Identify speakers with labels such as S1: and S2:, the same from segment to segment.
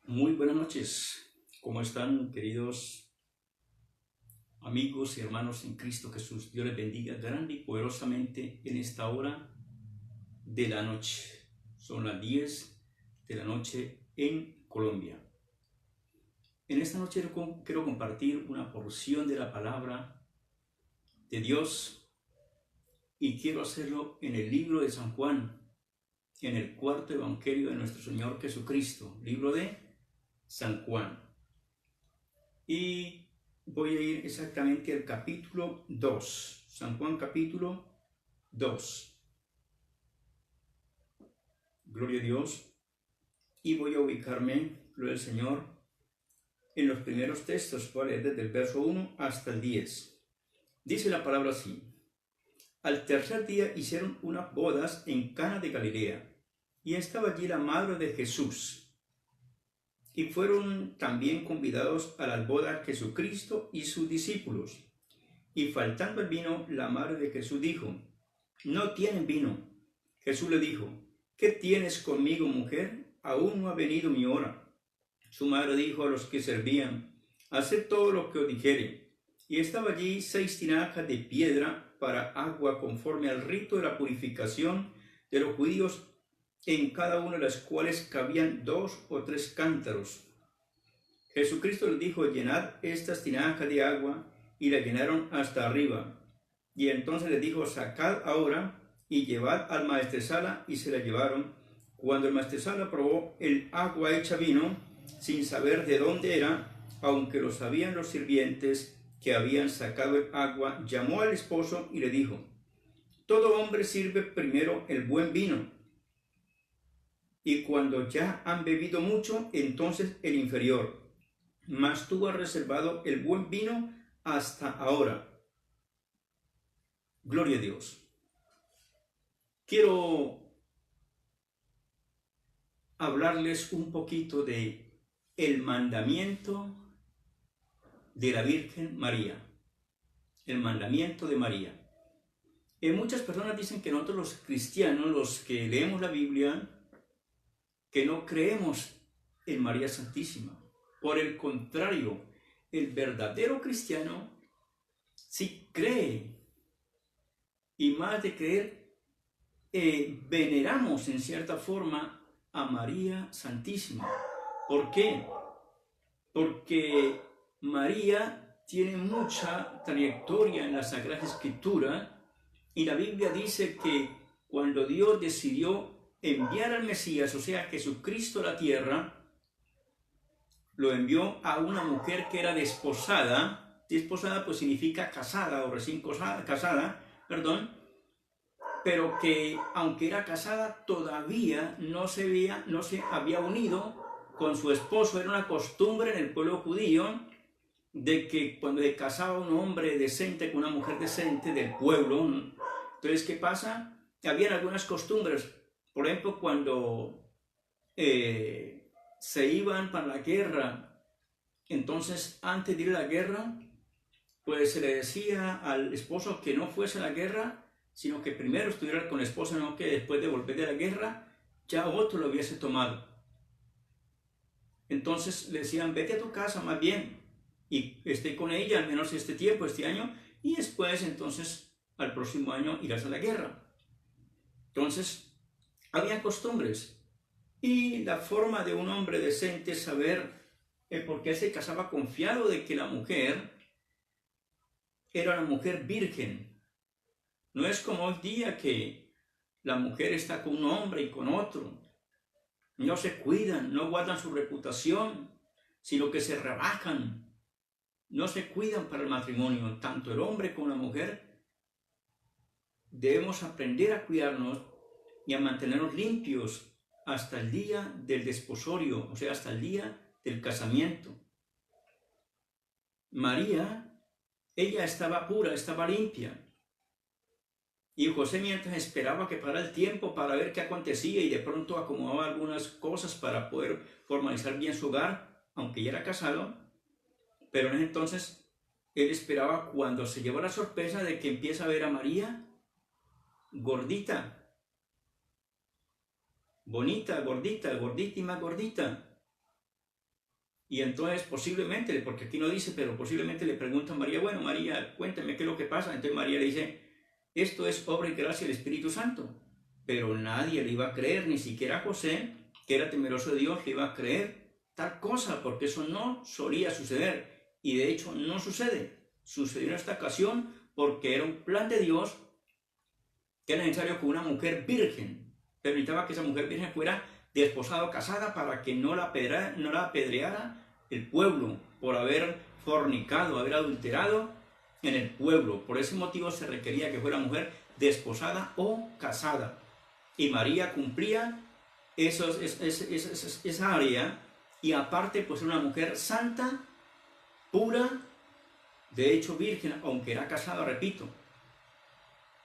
S1: Muy buenas noches. ¿Cómo están, queridos amigos y hermanos en Cristo Jesús? Dios les bendiga grande y poderosamente en esta hora de la noche. Son las 10 de la noche en Colombia. En esta noche quiero compartir una porción de la palabra de Dios y quiero hacerlo en el libro de San Juan, en el cuarto evangelio de nuestro Señor Jesucristo, libro de San Juan. Y voy a ir exactamente al capítulo 2, San Juan capítulo 2. Gloria a Dios. Y voy a ubicarme, gloria al Señor, en los primeros textos, desde el verso 1 hasta el 10. Dice la palabra así: Al tercer día hicieron unas bodas en Cana de Galilea, y estaba allí la madre de Jesús. Y fueron también convidados a las bodas Jesucristo y sus discípulos. Y faltando el vino, la madre de Jesús dijo: No tienen vino. Jesús le dijo: ¿Qué tienes conmigo, mujer? Aún no ha venido mi hora. Su madre dijo a los que servían: Haced todo lo que os dijere. Y estaba allí 6 tinajas de piedra para agua, conforme al rito de la purificación de los judíos, en cada una de las cuales cabían 2 o 3 cántaros. Jesucristo les dijo: Llenad estas tinajas de agua, y la llenaron hasta arriba. Y entonces les dijo: Sacad ahora y llevad al maestresala, y se la llevaron. Cuando el maestresala probó el agua hecha vino, sin saber de dónde era, aunque lo sabían los sirvientes que habían sacado el agua, llamó al esposo y le dijo: Todo hombre sirve primero el buen vino, y cuando ya han bebido mucho, entonces el inferior. Mas tú has reservado el buen vino hasta ahora. Gloria a Dios. Quiero hablarles un poquito de el mandamiento de la Virgen María. El mandamiento de María. Muchas personas dicen que nosotros los cristianos, los que leemos la Biblia, que no creemos en María Santísima. Por el contrario, el verdadero cristiano sí cree, y más de creer, veneramos en cierta forma a María Santísima. ¿Por qué? Porque María tiene mucha trayectoria en la Sagrada Escritura, y la Biblia dice que cuando Dios decidió enviar al Mesías, o sea, Jesucristo a la tierra, lo envió a una mujer que era desposada. Desposada pues significa casada o recién casada, pero que aunque era casada todavía no se había unido con su esposo. Era una costumbre en el pueblo judío de que cuando se casaba un hombre decente con una mujer decente del pueblo, entonces ¿qué pasa? Habían algunas costumbres. Por ejemplo, cuando se iban para la guerra, entonces antes de ir a la guerra, pues se le decía al esposo que no fuese a la guerra, sino que primero estuviera con la esposa, no que después de volver de la guerra ya otro lo hubiese tomado. Entonces le decían: vete a tu casa más bien y esté con ella al menos este tiempo, este año, y después entonces al próximo año irás a la guerra. Entonces había costumbres, y la forma de un hombre decente es saber por qué se casaba, confiado de que la mujer era una mujer virgen. No es como hoy día que la mujer está con un hombre y con otro. No se cuidan, no guardan su reputación, sino que se rebajan. No se cuidan para el matrimonio. Tanto el hombre como la mujer debemos aprender a cuidarnos y a mantenernos limpios hasta el día del desposorio, o sea, hasta el día del casamiento. María, ella estaba pura, estaba limpia. Y José, mientras esperaba que pasara el tiempo para ver qué acontecía, y de pronto acomodaba algunas cosas para poder formalizar bien su hogar, aunque ya era casado, pero en ese entonces él esperaba, cuando se llevó la sorpresa de que empieza a ver a María gordita, bonita, gordita, gordita y más gordita. Y entonces posiblemente, porque aquí no dice, pero posiblemente le pregunta a María, bueno, María, cuéntame qué es lo que pasa. Entonces María le dice, esto es obra y gracia del Espíritu Santo. Pero nadie le iba a creer, ni siquiera José, que era temeroso de Dios, le iba a creer tal cosa, porque eso no solía suceder. Y de hecho no sucede. Sucedió en esta ocasión porque era un plan de Dios que era necesario que una mujer virgen, pero necesitaba que esa mujer virgen fuera desposada o casada para que no la apedreara el pueblo por haber fornicado, haber adulterado en el pueblo. Por ese motivo se requería que fuera mujer desposada o casada. Y María cumplía esa área, y aparte pues era una mujer santa, pura, de hecho virgen, aunque era casada, repito.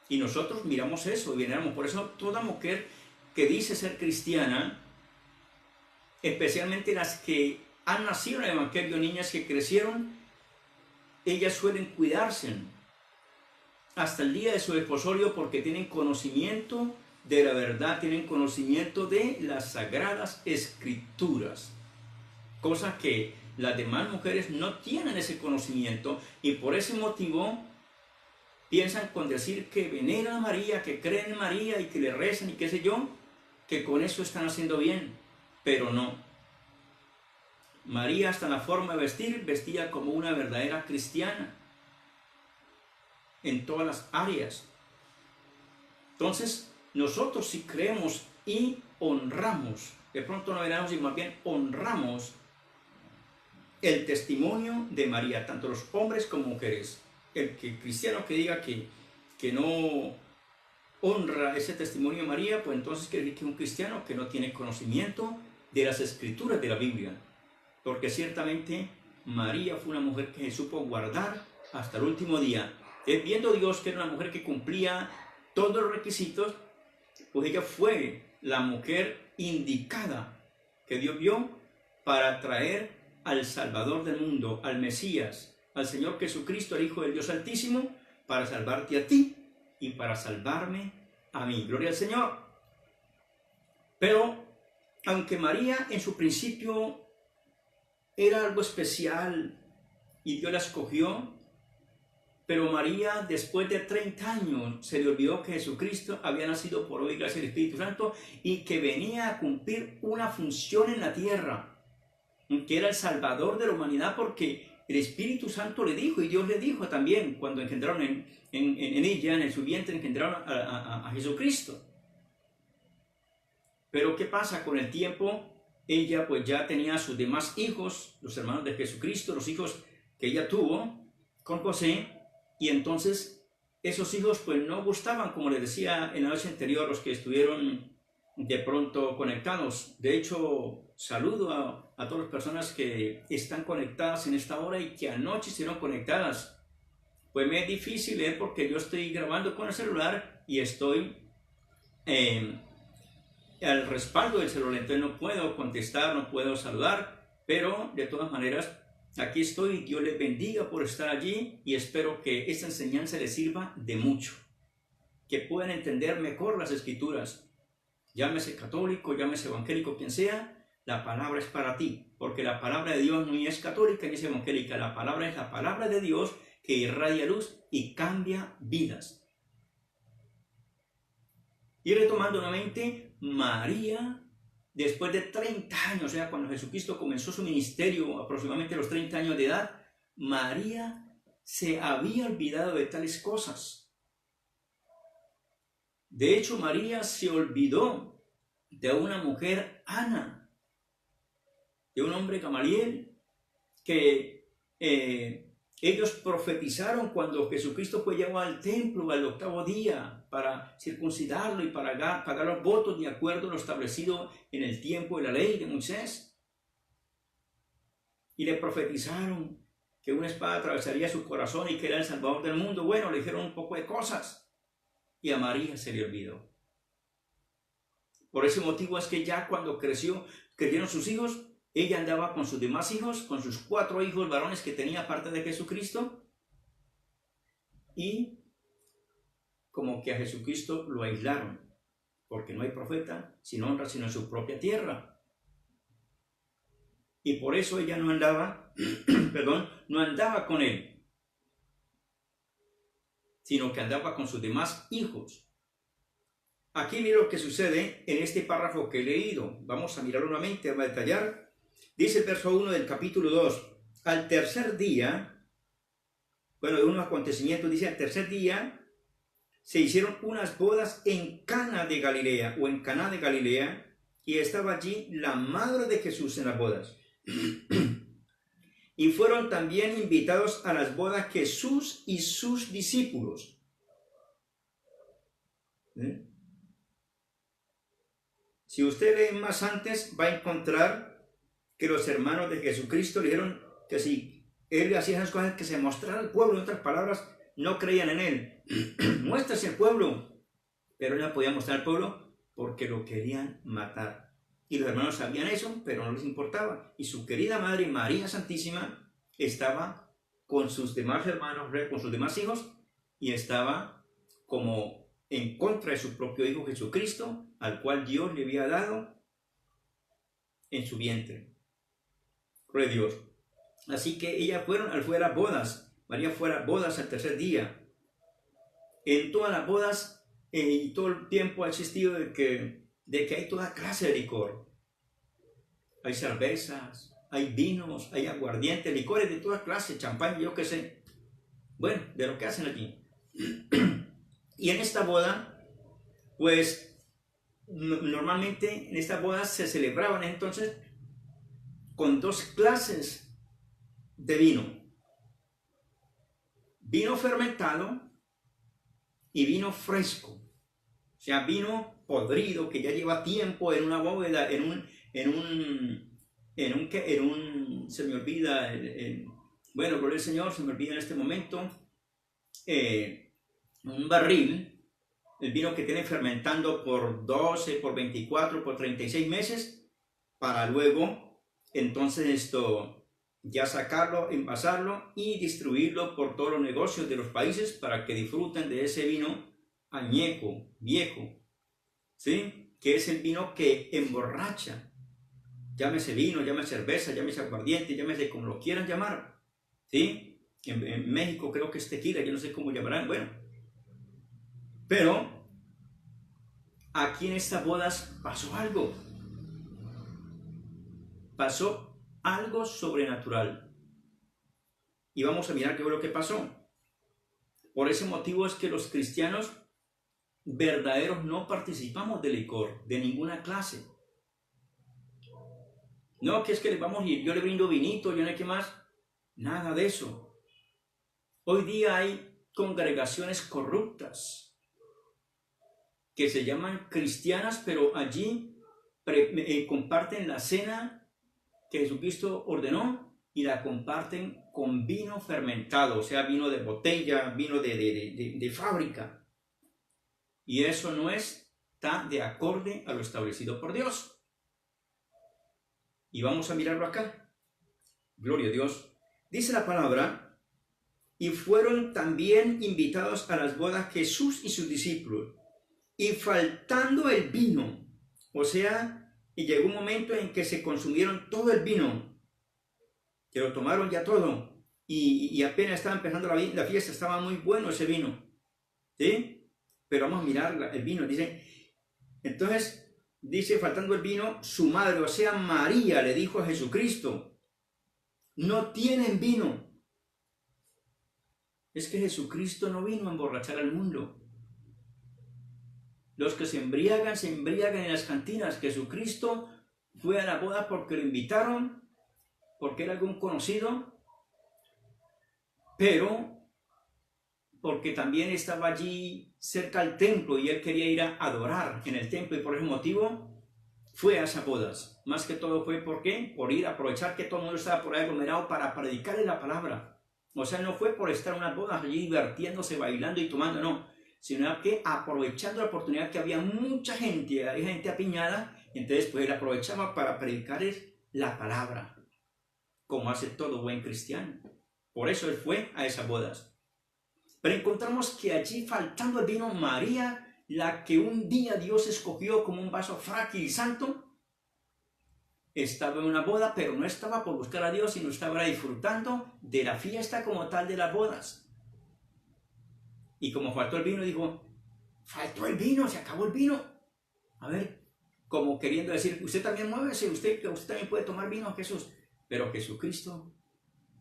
S1: Y nosotros miramos eso y veneramos. Por eso toda mujer que dice ser cristiana, especialmente las que han nacido en el Evangelio, niñas que crecieron, ellas suelen cuidarse hasta el día de su desposorio porque tienen conocimiento de la verdad, tienen conocimiento de las sagradas escrituras, cosas que las demás mujeres no tienen ese conocimiento, y por ese motivo piensan con decir que veneran a María, que creen en María y que le rezan y qué sé yo, que con eso están haciendo bien, pero no. María, hasta la forma de vestir, vestía como una verdadera cristiana en todas las áreas. Entonces, nosotros si creemos y honramos, de pronto no veremos, y más bien honramos el testimonio de María, tanto los hombres como mujeres. El cristiano que diga que no honra ese testimonio de María, pues entonces quiere decir que es un cristiano que no tiene conocimiento de las escrituras de la Biblia. Porque ciertamente María fue una mujer que se supo guardar hasta el último día. Viendo Dios que era una mujer que cumplía todos los requisitos, pues ella fue la mujer indicada que Dios vio para traer al Salvador del mundo, al Mesías, al Señor Jesucristo, el Hijo del Dios Altísimo, para salvarte a ti y para salvarme a mí. Gloria al Señor. Pero, aunque María en su principio era algo especial y Dios la escogió, pero María, después de 30 años, se le olvidó que Jesucristo había nacido por obra y gracia del Espíritu Santo y que venía a cumplir una función en la tierra, que era el Salvador de la humanidad, porque el Espíritu Santo le dijo, y Dios le dijo también, cuando engendraron en ella, en su vientre, engendraron a Jesucristo. Pero ¿qué pasa? Con el tiempo, ella pues ya tenía a sus demás hijos, los hermanos de Jesucristo, los hijos que ella tuvo con José, y entonces esos hijos pues no gustaban, como les decía en la noche anterior, los que estuvieron de pronto conectados. De hecho, saludo a todas las personas que están conectadas en esta hora y que anoche estuvieron conectadas. Pues me es difícil porque yo estoy grabando con el celular y estoy al respaldo del celular, entonces no puedo contestar, no puedo saludar, pero de todas maneras aquí estoy. Dios les bendiga por estar allí y espero que esta enseñanza les sirva de mucho, que puedan entender mejor las escrituras. Llámese católico, llámese evangélico, quien sea, la palabra es para ti, porque la palabra de Dios no es católica ni es evangélica, la palabra es la palabra de Dios que irradia luz y cambia vidas. Y retomando nuevamente, María, después de 30 años, o sea, cuando Jesucristo comenzó su ministerio, aproximadamente a los 30 años de edad, María se había olvidado de tales cosas. De hecho, María se olvidó de una mujer, Ana, de un hombre, Gamaliel, que ellos profetizaron cuando Jesucristo fue llevado al templo al 8º día para circuncidarlo y para pagar los votos de acuerdo a lo establecido en el tiempo de la ley de Moisés. Y le profetizaron que una espada atravesaría su corazón y que era el Salvador del mundo. Bueno, le dijeron un poco de cosas y a María se le olvidó. Por ese motivo es que ya cuando crecieron sus hijos, ella andaba con sus demás hijos, con sus 4 hijos varones que tenía aparte de Jesucristo, y como que a Jesucristo lo aislaron, porque no hay profeta sin honra sino en su propia tierra. y por eso ella no andaba, perdón, no andaba con él, sino que andaba con sus demás hijos. Aquí mira lo que sucede en este párrafo que he leído. Vamos a mirarlo nuevamente, va a detallar. Dice el verso 1 del capítulo 2. Al tercer día, bueno, de unos acontecimientos, dice, al tercer día se hicieron unas bodas en Cana de Galilea, o en Caná de Galilea, y estaba allí la madre de Jesús en las bodas. Y fueron también invitados a las bodas Jesús y sus discípulos. Si usted lee más antes, va a encontrar que los hermanos de Jesucristo le dijeron que si él hacía esas cosas, que se mostrara al pueblo. En otras palabras, no creían en él. Muéstrase al pueblo. Pero él no podía mostrar al pueblo porque lo querían matar. Y los hermanos sabían eso, pero no les importaba. Y su querida madre, María Santísima, estaba con sus demás hermanos, con sus demás hijos, y estaba como en contra de su propio Hijo Jesucristo, al cual Dios le había dado en su vientre. Gloria a Dios. Así que ella fuera bodas. María fuera bodas al tercer día. En todas las bodas y todo el tiempo ha existido de que hay toda clase de licor. Hay cervezas, hay vinos, hay aguardientes, licores de toda clase, champán, yo qué sé. Bueno, de lo que hacen allí. Y en esta boda, pues, normalmente en estas bodas se celebraban entonces con dos clases de vino. Vino fermentado y vino fresco. O sea, vino podrido que ya lleva tiempo en una bóveda, se me olvida, bueno, gloria al Señor, se me olvida en este momento, un barril, el vino que tiene fermentando por 12, por 24, por 36 meses, para luego, entonces ya sacarlo, envasarlo y distribuirlo por todos los negocios de los países para que disfruten de ese vino añejo, viejo, ¿sí? Que es el vino que emborracha. Llámese vino, llámese cerveza, llámese aguardiente, llámese como lo quieran llamar, ¿sí? En México creo que es tequila, yo no sé cómo llamarán, bueno. Pero aquí en estas bodas pasó algo. Pasó algo sobrenatural. Y vamos a mirar qué fue lo que pasó. Por ese motivo es que los cristianos verdaderos no participamos de licor, de ninguna clase. No, que es que yo le brindo vinito, yo no sé qué más. Nada de eso. Hoy día hay congregaciones corruptas que se llaman cristianas, pero allí comparten la cena que Jesucristo ordenó y la comparten con vino fermentado, o sea, vino de botella, vino de fábrica. Y eso no está de acorde a lo establecido por Dios. Y vamos a mirarlo acá. Gloria a Dios. Dice la palabra, y fueron también invitados a las bodas Jesús y sus discípulos, y faltando el vino, o sea, y llegó un momento en que se consumieron todo el vino, que lo tomaron ya todo, y apenas estaba empezando la fiesta, estaba muy bueno ese vino, ¿sí? Pero vamos a mirar el vino, dice, faltando el vino, su madre, o sea, María, le dijo a Jesucristo, no tienen vino. Es que Jesucristo no vino a emborrachar al mundo. Los que se embriagan en las cantinas. Jesucristo fue a la boda porque lo invitaron, porque era algún conocido, pero porque también estaba allí cerca al templo y él quería ir a adorar en el templo, y por ese motivo fue a esas bodas. Más que todo fue ¿por qué? Por ir a aprovechar que todo el mundo estaba por ahí aglomerado para predicarle la palabra. O sea, no fue por estar en unas bodas allí divirtiéndose, bailando y tomando, no, sino que aprovechando la oportunidad que había mucha gente, hay gente apiñada, entonces pues él aprovechaba para predicarles la palabra, como hace todo buen cristiano. Por eso él fue a esas bodas. Pero encontramos que allí, faltando el vino, María, la que un día Dios escogió como un vaso frágil y santo, estaba en una boda, pero no estaba por buscar a Dios, sino estaba disfrutando de la fiesta como tal de las bodas. Y como faltó el vino, dijo, faltó el vino, se acabó el vino. A ver, como queriendo decir, usted también muévese, usted también puede tomar vino, Jesús. Pero Jesucristo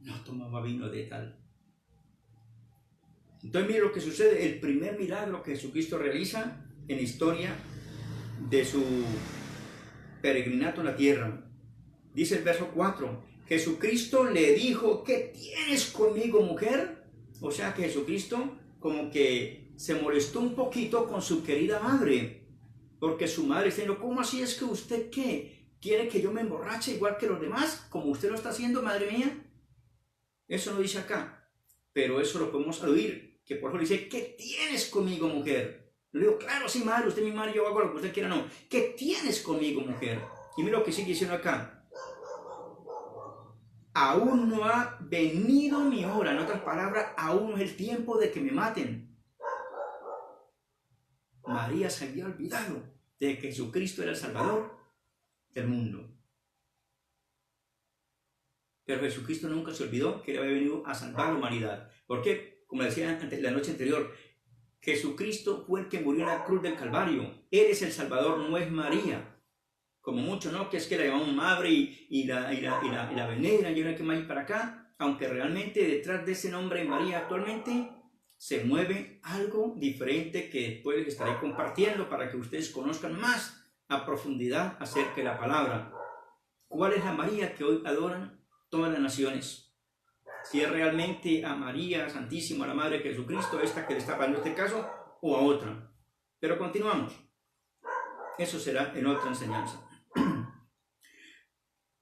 S1: no tomaba vino de tal. Entonces mire lo que sucede, el primer milagro que Jesucristo realiza en la historia de su peregrinato en la tierra. Dice el verso 4, Jesucristo le dijo, ¿qué tienes conmigo, mujer? O sea que Jesucristo como que se molestó un poquito con su querida madre, porque su madre está diciendo, ¿cómo así es que usted qué? ¿Quiere que yo me emborrache igual que los demás? Como usted lo está haciendo, madre mía. Eso no dice acá, pero eso lo podemos oír, que por ejemplo dice, ¿qué tienes conmigo, mujer? Le digo, claro, sí, madre, usted es mi madre, yo hago lo que usted quiera, no. ¿Qué tienes conmigo, mujer? Y mira lo que sigue diciendo acá. Aún no ha venido mi hora. En otras palabras, aún no es el tiempo de que me maten. María se había olvidado de que Jesucristo era el Salvador del mundo. Pero Jesucristo nunca se olvidó que él había venido a salvar a la humanidad. ¿Por qué? Como decía la noche anterior, Jesucristo fue el que murió en la cruz del Calvario. Él es el Salvador, no es María. Como mucho, ¿no? Que es que la llamamos madre y la veneran y una que más para acá. Aunque realmente detrás de ese nombre María actualmente se mueve algo diferente que después les estaré compartiendo para que ustedes conozcan más a profundidad acerca de la palabra. ¿Cuál es la María que hoy adoran todas las naciones? Si es realmente a María Santísima, la Madre de Jesucristo, esta que le está hablando este caso, o a otra. Pero continuamos. Eso será en otra enseñanza.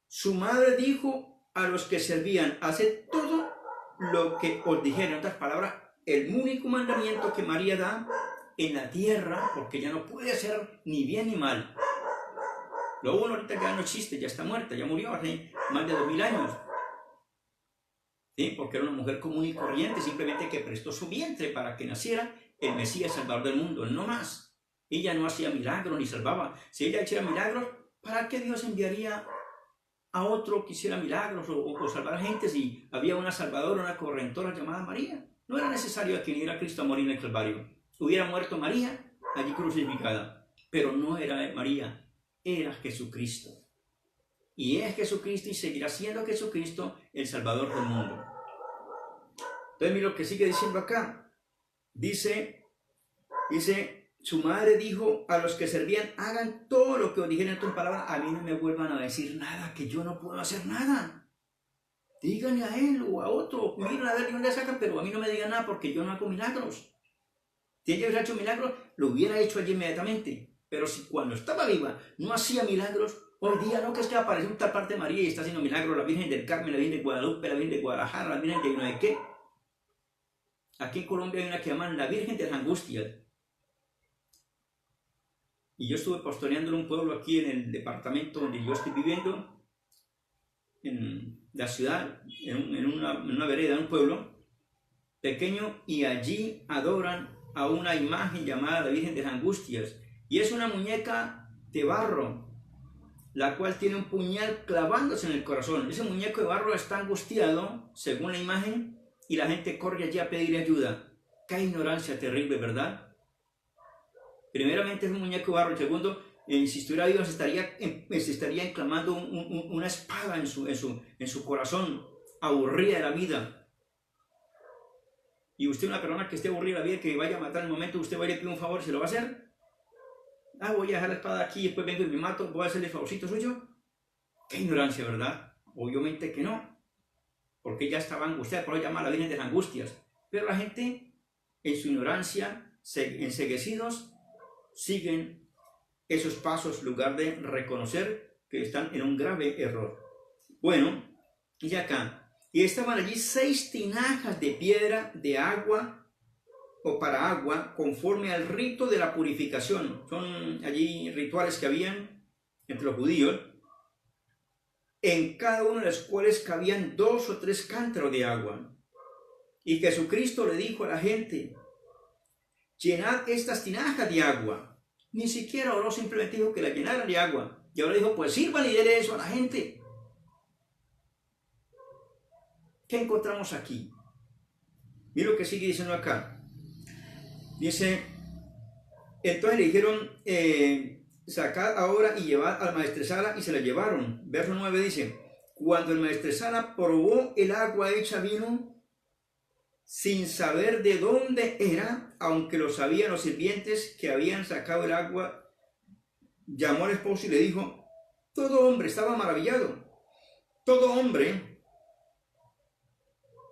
S1: Su madre dijo a los que servían, haced todo lo que os dijera. En otras palabras, el único mandamiento que María da en la tierra, porque ya no puede hacer ni bien ni mal. Lo bueno ahorita ya no existe, ya está muerta, ya murió hace más de 2000 años. ¿Sí? Porque era una mujer común y corriente, simplemente que prestó su vientre para que naciera el Mesías Salvador del mundo, no más. Ella no hacía milagros ni salvaba. Si ella hiciera milagros, ¿para qué Dios enviaría a otro que hiciera milagros o salvar gente si había una salvadora, una correntora llamada María? No era necesario que viniera Cristo a morir en el Calvario. Hubiera muerto María allí crucificada, pero no era María, era Jesucristo. Y es Jesucristo y seguirá siendo Jesucristo el Salvador del mundo. Entonces mira lo que sigue diciendo acá. Dice, su madre dijo a los que servían, hagan todo lo que os dijeron en tus palabras, a mí no me vuelvan a decir nada, que yo no puedo hacer nada. Díganle a él o a otro, miren a ver de dónde sacan, pero a mí no me digan nada porque yo no hago milagros. Si ella hubiera hecho milagros, lo hubiera hecho allí inmediatamente. Pero si cuando estaba viva no hacía milagros, hoy día no, que es que apareció en tal parte de María y está haciendo milagros, la Virgen del Carmen, la Virgen de Guadalupe, la Virgen de Guadalajara, la Virgen de no sé qué. Aquí en Colombia hay una que llaman la Virgen de las Angustias. Y yo estuve pastoreando en un pueblo aquí en el departamento donde yo estoy viviendo, en la ciudad, en una vereda, en un pueblo pequeño, y allí adoran a una imagen llamada la Virgen de las Angustias. Y es una muñeca de barro, la cual tiene un puñal clavándose en el corazón. Ese muñeco de barro está angustiado, según la imagen, y la gente corre allí a pedir ayuda. ¡Qué ignorancia terrible!, ¿verdad? Primeramente es un muñeco de barro. Segundo, si estuviera vivo se estaría enclamando una espada en su corazón, aburrida de la vida. Y usted, una persona que esté aburrida de la vida, que vaya a matar en el momento, usted va a ir a pedir un favor, ¿se lo va a hacer? Voy a dejar la espada aquí y después vengo y me mato, ¿voy a hacerle favorcito suyo? ¡Qué ignorancia!, ¿verdad? Obviamente que no, porque ella estaba angustiada, por eso llama a la Virgen de las Angustias. Pero la gente, en su ignorancia, enceguecidos, siguen esos pasos en lugar de reconocer que están en un grave error. Bueno, y acá, y estaban allí 6 tinajas de piedra de agua o para agua, conforme al rito de la purificación. Son allí rituales que habían entre los judíos, en cada una de las cuales cabían 2 o 3 cántaros de agua. Y Jesucristo le dijo a la gente, llenad estas tinajas de agua. Ni siquiera oró, simplemente dijo que la llenaran de agua. Y ahora dijo, pues sirvan y denle eso a la gente. ¿Qué encontramos aquí? Mira lo que sigue diciendo acá. Dice, entonces le dijeron, sacad ahora y llevad al maestresala, y se la llevaron. Verso 9 dice, cuando el maestresala probó el agua hecha vino, sin saber de dónde era, aunque lo sabían los sirvientes que habían sacado el agua, llamó al esposo y le dijo, todo hombre estaba maravillado, todo hombre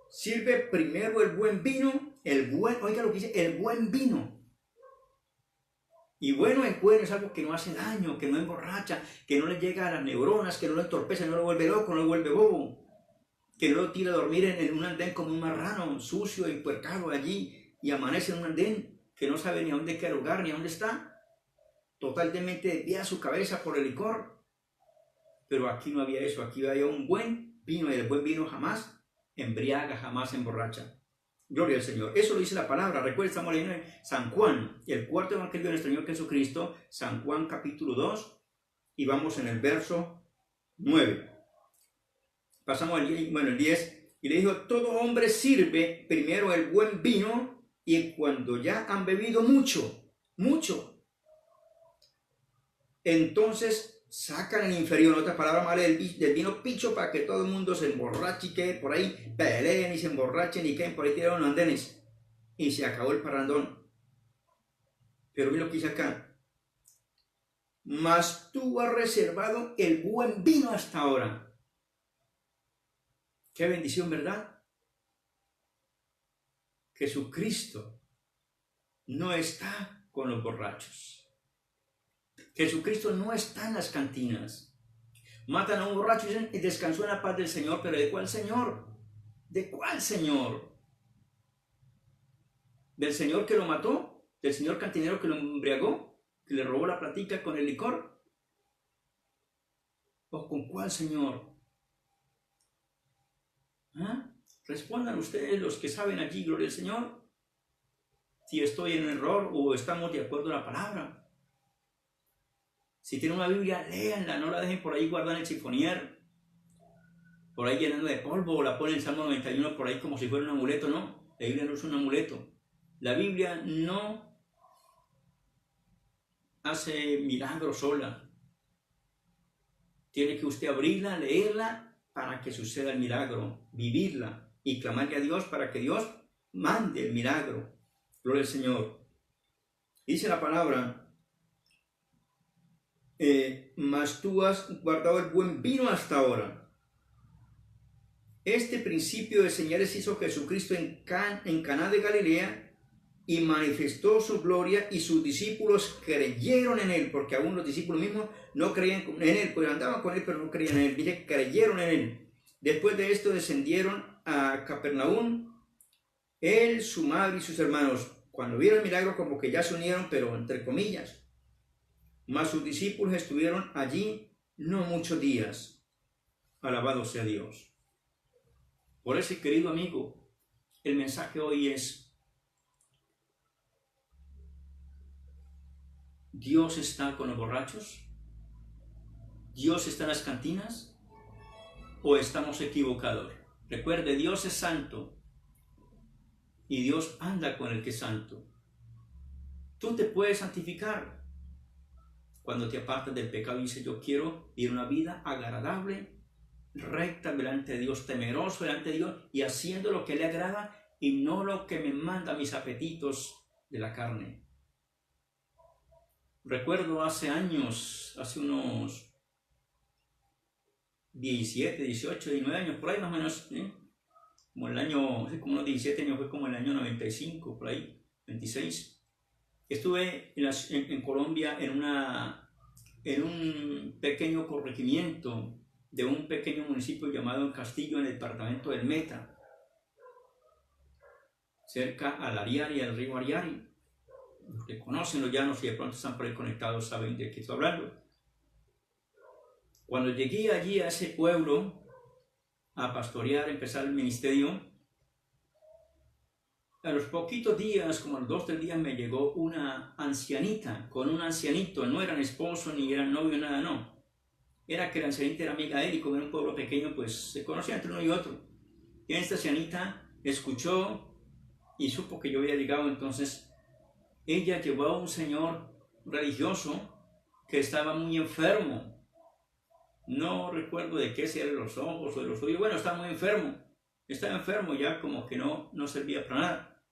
S1: sirve primero el buen vino, oiga lo que dice, el buen vino. Y bueno es algo que no hace daño, que no emborracha, que no le llega a las neuronas, que no lo entorpece, no lo vuelve loco, no lo vuelve bobo, que no lo tira a dormir en un andén como un marrano, sucio y puercado allí, y amanece en un andén que no sabe ni a dónde quiere lugar, ni a dónde está, totalmente desvía su cabeza por el licor. Pero aquí no había eso, aquí había un buen vino, y el buen vino jamás embriaga, jamás emborracha. Gloria al Señor. Eso lo dice la palabra. Recuerda, estamos leyendo en San Juan, el cuarto evangelio de nuestro Señor Jesucristo, San Juan capítulo 2, y vamos en el verso 9. Pasamos el 10, y le dijo, todo hombre sirve primero el buen vino, y cuando ya han bebido mucho, entonces sacan el inferior, en otras palabras, ¿vale? del vino picho, para que todo el mundo se emborrache y que por ahí peleen y se emborrachen y queden por ahí tirados en los andenes. Y se acabó el parrandón. Pero mira lo que dice acá. Mas tú has reservado el buen vino hasta ahora. Qué bendición, ¿verdad? Jesucristo no está con los borrachos. Jesucristo no está en las cantinas. Matan a un borracho y dicen, y descansó en la paz del Señor. ¿Pero de cuál Señor? ¿De cuál Señor? ¿Del Señor que lo mató? ¿Del Señor cantinero que lo embriagó? ¿Que le robó la platica con el licor? ¿O con cuál Señor? ¿Ah? Respondan ustedes, los que saben allí, gloria al Señor, si estoy en error o estamos de acuerdo a la palabra. Si tienen una Biblia, léanla, no la dejen por ahí guardada en el chifonier, por ahí llenando de polvo, o la ponen en Salmo 91 por ahí como si fuera un amuleto. No, la Biblia no es un amuleto. La Biblia no hace milagros sola. Tiene que usted abrirla, leerla, para que suceda el milagro, vivirla y clamarle a Dios para que Dios mande el milagro. Gloria al Señor. Dice la palabra, mas tú has guardado el buen vino hasta ahora. Este principio de señales hizo Jesucristo en Caná de Galilea, y manifestó su gloria, y sus discípulos creyeron en él, porque aún los discípulos mismos no creían en él, pues andaban con él, pero no creían en él. Dice, creyeron en él. Después de esto descendieron a Capernaum, él, su madre y sus hermanos. Cuando vieron el milagro, como que ya se unieron, pero entre comillas. Mas sus discípulos estuvieron allí no muchos días. Alabado sea Dios. Por eso, querido amigo, el mensaje hoy es: ¿Dios está con los borrachos? ¿Dios está en las cantinas? ¿O estamos equivocados? Recuerde, Dios es santo y Dios anda con el que es santo. Tú te puedes santificar cuando te apartas del pecado y dices, yo quiero vivir una vida agradable, recta delante de Dios, temeroso delante de Dios y haciendo lo que le agrada y no lo que me manda mis apetitos de la carne. Recuerdo hace años, hace unos 17, 18, 19 años, por ahí más o menos, como el año, como unos 17 años, fue como el año 95, por ahí, 26. Estuve en Colombia en un pequeño corregimiento de un pequeño municipio llamado Castillo, en el departamento del Meta, cerca al Ariari, al río Ariari. Los que conocen los llanos y de pronto están por ahí conectados saben de qué estoy hablando. Cuando llegué allí a ese pueblo a pastorear, empezar el ministerio, a los poquitos días, como a los 2 o 3 días, me llegó una ancianita con un ancianito. No eran esposos ni eran novios, nada, no. era que la ancianita era amiga de él y como era un pueblo pequeño, pues se conocían entre uno y otro. Y esta ancianita escuchó y supo que yo había llegado, entonces ella llevó a un señor religioso que estaba muy enfermo. No recuerdo de qué, si era de los ojos o de los oídos. Bueno, estaba muy enfermo. Estaba enfermo ya, como que no servía para nada.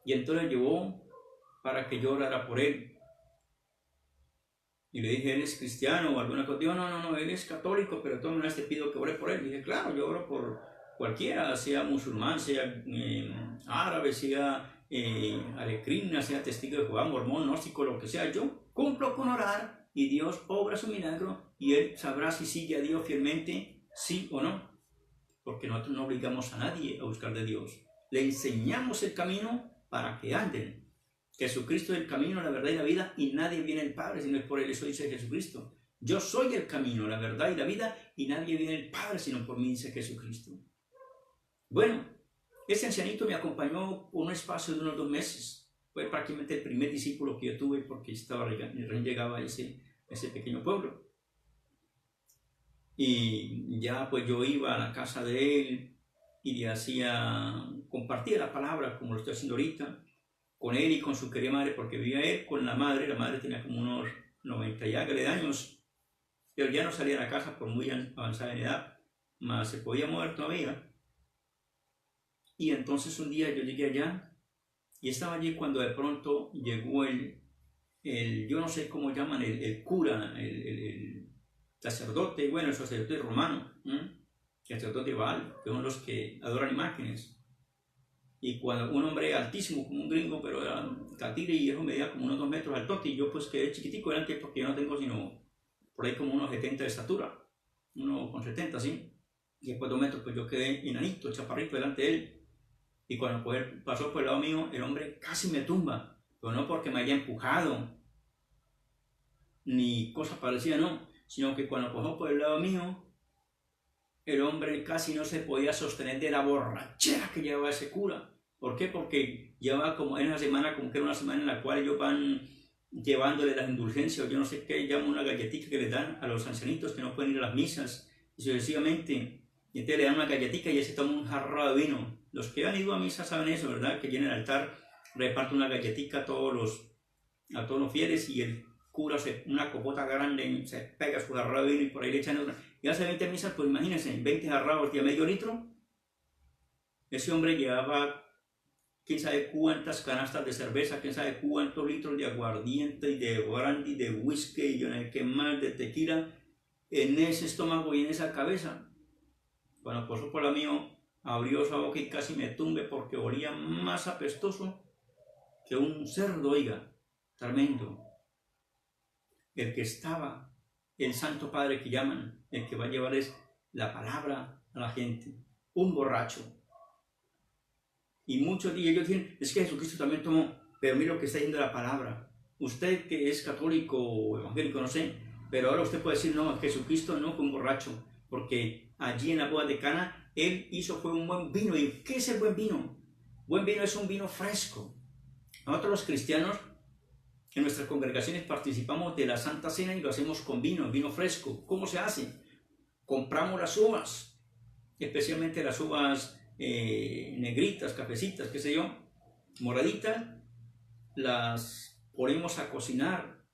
S1: Y entonces llevó para que yo orara por él. Y le dije, ¿él es cristiano o alguna cosa? Dijo, no, él es católico, pero de todas maneras te pido que ore por él. Y dije, claro, yo oro por cualquiera, sea musulmán, sea árabe, sea alecrina, sea testigo de Jehová, mormón, gnóstico, lo que sea. Yo cumplo con orar y Dios obra su milagro y él sabrá si sigue a Dios fielmente, sí o no. Porque nosotros no obligamos a nadie a buscar de Dios. Le enseñamos el camino para que anden. Jesucristo es el camino, la verdad y la vida, y nadie viene al Padre si no es por él. Eso dice Jesucristo. Yo soy el camino, la verdad y la vida, y nadie viene al Padre sino por mí, dice Jesucristo. Bueno, ese ancianito me acompañó por un espacio de unos 2 meses. Fue prácticamente el primer discípulo que yo tuve porque recién llegaba a ese pequeño pueblo. Y ya pues yo iba a la casa de él y le compartía la palabra como lo estoy haciendo ahorita, con él y con su querida madre, porque vivía él con la madre tenía como unos 90 y algo de años, pero ya no salía de la casa por muy avanzada en edad, más se podía mover todavía. Y entonces un día yo llegué allá y estaba allí cuando de pronto llegó yo no sé cómo llaman, el cura, el sacerdote, bueno, el sacerdote romano, el sacerdote Baal, que son los que adoran imágenes. Y cuando un hombre altísimo, como un gringo, pero era catire y eso medía como unos 2 metros altote, y yo pues quedé chiquitico delante porque yo no tengo sino por ahí como unos 70 de estatura, 1,70, ¿sí? Y después 2 metros, pues yo quedé enanito, chaparrito delante de él. Y cuando pues, pasó por el lado mío, el hombre casi me tumba, pero no porque me haya empujado, ni cosa parecida, no, sino que cuando pasó por el lado mío, el hombre casi no se podía sostener de la borrachera que llevaba ese cura. ¿Por qué? Porque llevaba como en una semana, como que era una semana en la cual ellos van llevándole las indulgencias, o yo no sé qué, llaman una galletita que les dan a los ancianitos que no pueden ir a las misas, y sucesivamente. Y entonces le dan una galletita y él se toma un jarro de vino. Los que han ido a misa saben eso, ¿verdad? Que llena el altar, reparte una galletita a todos los fieles y el cura una copota grande, se pega su jarro de vino y por ahí le echan otra. Y hace 20 misas, pues imagínense, 20 jarrados de medio litro. Ese hombre llevaba quién sabe cuántas canastas de cerveza, quién sabe cuántos litros de aguardiente y de brandy, de whisky y yo no sé qué más, de tequila, en ese estómago y en esa cabeza. Cuando pasó por la mío, abrió su boca y casi me tumbe porque olía más apestoso que un cerdo, oiga, tremendo. El que estaba, el Santo Padre que llaman, el que va a llevarles la palabra a la gente, un borracho. Y muchos de ellos dicen, es que Jesucristo también tomó, pero mira lo que está diciendo la palabra. Usted que es católico o evangélico, no sé, pero ahora usted puede decir, no, Jesucristo no fue un borracho, porque allí en la boda de Cana, él fue un buen vino. ¿Y qué es el buen vino? Buen vino es un vino fresco. Nosotros los cristianos, en nuestras congregaciones participamos de la Santa Cena y lo hacemos con vino fresco. ¿Cómo se hace? Compramos las uvas, especialmente las uvas negritas, cafecitas, qué sé yo, moraditas, las ponemos a cocinar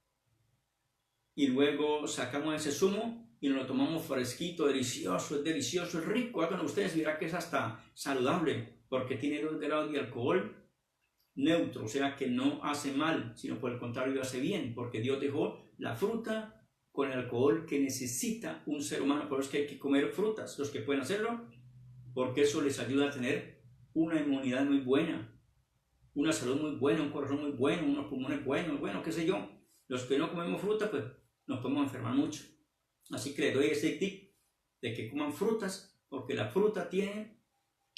S1: y luego sacamos ese zumo y nos lo tomamos fresquito, delicioso, es rico. Hagan ustedes, verá que es hasta saludable porque tiene 2 grados de alcohol neutro, o sea que no hace mal, sino por el contrario hace bien, porque Dios dejó la fruta con el alcohol que necesita un ser humano. Por eso es que hay que comer frutas, los que pueden hacerlo, porque eso les ayuda a tener una inmunidad muy buena, una salud muy buena, un corazón muy bueno, unos pulmones buenos, bueno, qué sé yo. Los que no comemos fruta, pues nos podemos enfermar mucho. Así que les doy ese tip de que coman frutas, porque la fruta tiene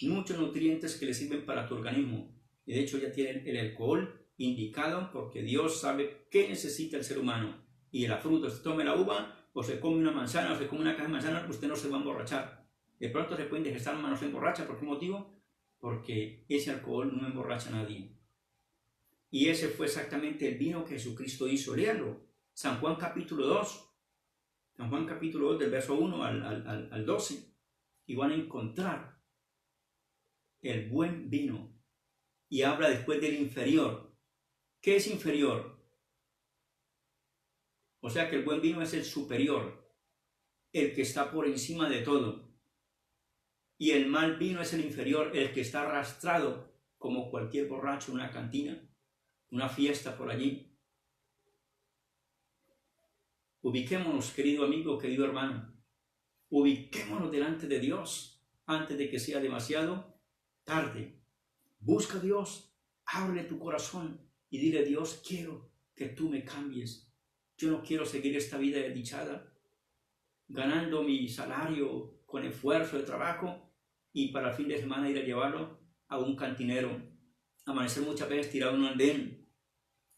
S1: muchos nutrientes que le sirven para tu organismo. Y de hecho ya tienen el alcohol indicado, porque Dios sabe qué necesita el ser humano. Y la fruta, si tome la uva, o se come una manzana, o se come una caja de manzana, usted no se va a emborrachar. De pronto se pueden digestar, no se emborracha. ¿Por qué motivo? Porque ese alcohol no emborracha a nadie. Y ese fue exactamente el vino que Jesucristo hizo. Léalo. San Juan capítulo 2. San Juan capítulo 2 del verso 1 al 12, y van a encontrar el buen vino. Y habla después del inferior. ¿Qué es inferior? O sea que el buen vino es el superior, el que está por encima de todo. Y el mal vino es el inferior, el que está arrastrado como cualquier borracho en una cantina, una fiesta por allí. Ubiquémonos, querido amigo, querido hermano. Ubiquémonos delante de Dios antes de que sea demasiado tarde. Busca a Dios, ábrele tu corazón y dile: Dios, quiero que tú me cambies. Yo no quiero seguir esta vida desdichada, ganando mi salario con esfuerzo de trabajo y para el fin de semana ir a llevarlo a un cantinero, amanecer muchas veces tirado en un andén,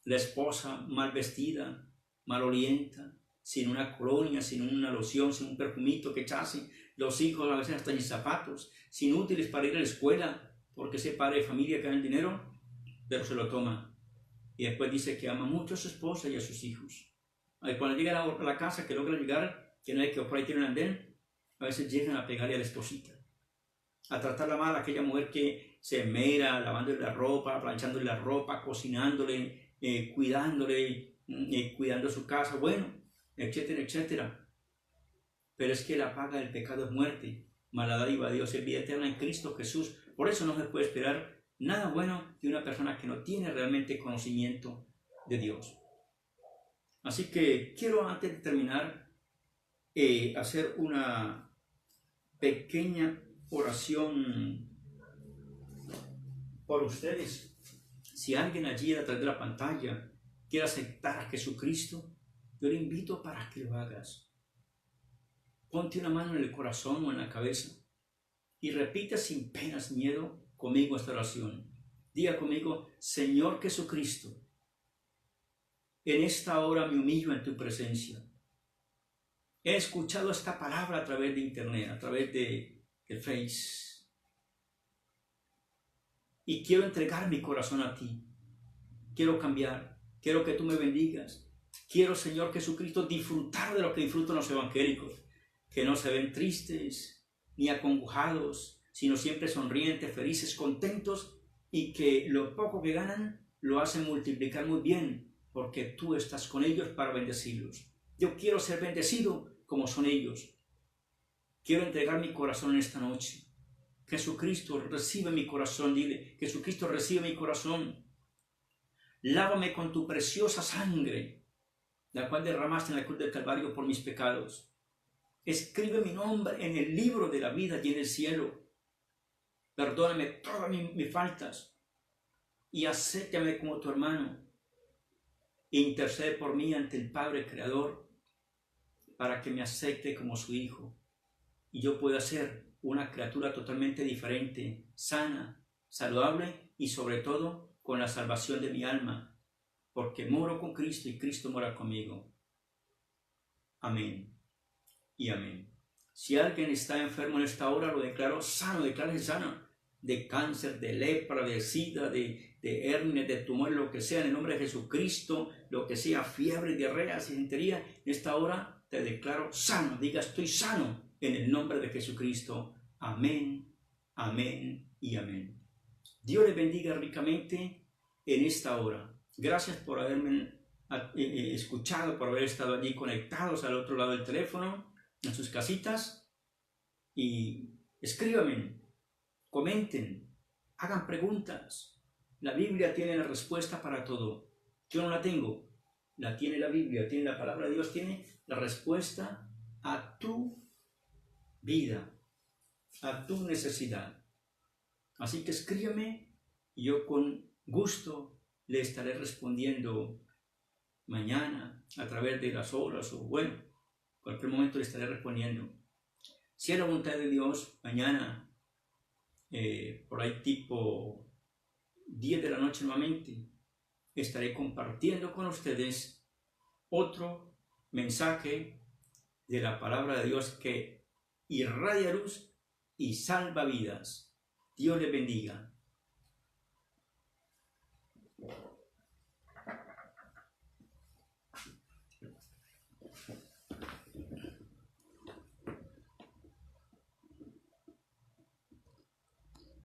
S1: la esposa mal vestida, malolienta, sin una colonia, sin una loción, sin un perfumito que echase, los hijos a veces hasta sin zapatos, sin útiles para ir a la escuela, porque ese padre de familia gana el dinero, pero se lo toma. Y después dice que ama mucho a su esposa y a sus hijos. Cuando llega a la casa, que logra llegar, que no hay que por ahí tiene un andén, a veces llegan a pegarle a la esposita, a tratarla mal a aquella mujer que se esmera, lavándole la ropa, planchándole la ropa, cocinándole, cuidándole, cuidando su casa, bueno, etcétera, etcétera. Pero es que la paga del pecado es muerte, mas la dádiva de Dios es vida eterna en Cristo Jesús. Por eso no se puede esperar nada bueno de una persona que no tiene realmente conocimiento de Dios. Así que quiero, antes de terminar, hacer una pequeña oración por ustedes. Si alguien allí a través de la pantalla quiere aceptar a Jesucristo, yo le invito para que lo hagas. Ponte una mano en el corazón o en la cabeza y repita sin penas, miedo, conmigo esta oración. Diga conmigo: Señor Jesucristo, en esta hora me humillo en tu presencia. He escuchado esta palabra a través de internet, a través de Face. Y quiero entregar mi corazón a ti. Quiero cambiar. Quiero que tú me bendigas. Quiero, Señor Jesucristo, disfrutar de lo que disfrutan los evangélicos, que no se ven tristes ni acongojados, sino siempre sonrientes, felices, contentos, y que lo poco que ganan lo hacen multiplicar muy bien, porque tú estás con ellos para bendecirlos. Yo quiero ser bendecido como son ellos. Quiero entregar mi corazón en esta noche. Jesucristo, recibe mi corazón. Dile: Jesucristo, recibe mi corazón. Lávame con tu preciosa sangre, la cual derramaste en la cruz del Calvario por mis pecados. Escribe mi nombre en el libro de la vida y en el cielo. Perdóname todas mis faltas y acéptame como tu hermano. Intercede por mí ante el Padre Creador para que me acepte como su hijo y yo pueda ser una criatura totalmente diferente, sana, saludable y sobre todo con la salvación de mi alma, porque moro con Cristo y Cristo mora conmigo. Amén y amén. Si alguien está enfermo en esta hora, lo declaro sano, declare sano, de cáncer, de lepra, de sida, de hernia, de tumor, lo que sea, en el nombre de Jesucristo, lo que sea, fiebre, diarrea, disentería, en esta hora te declaro sano. Diga: estoy sano en el nombre de Jesucristo. Amén, amén y amén. Dios les bendiga ricamente en esta hora. Gracias por haberme escuchado, por haber estado allí conectados al otro lado del teléfono, en sus casitas, y escríbanme, comenten, hagan preguntas. La Biblia tiene la respuesta para todo. Yo no la tengo, la tiene la Biblia, tiene la palabra de Dios, tiene la respuesta a tu vida, a tu necesidad. Así que escríbeme y yo con gusto le estaré respondiendo mañana a través de las horas, o bueno, en cualquier momento le estaré respondiendo. Si es la voluntad de Dios, mañana por ahí tipo 10 de la noche nuevamente estaré compartiendo con ustedes otro mensaje de la palabra de Dios que irradia luz y salva vidas. Dios les bendiga.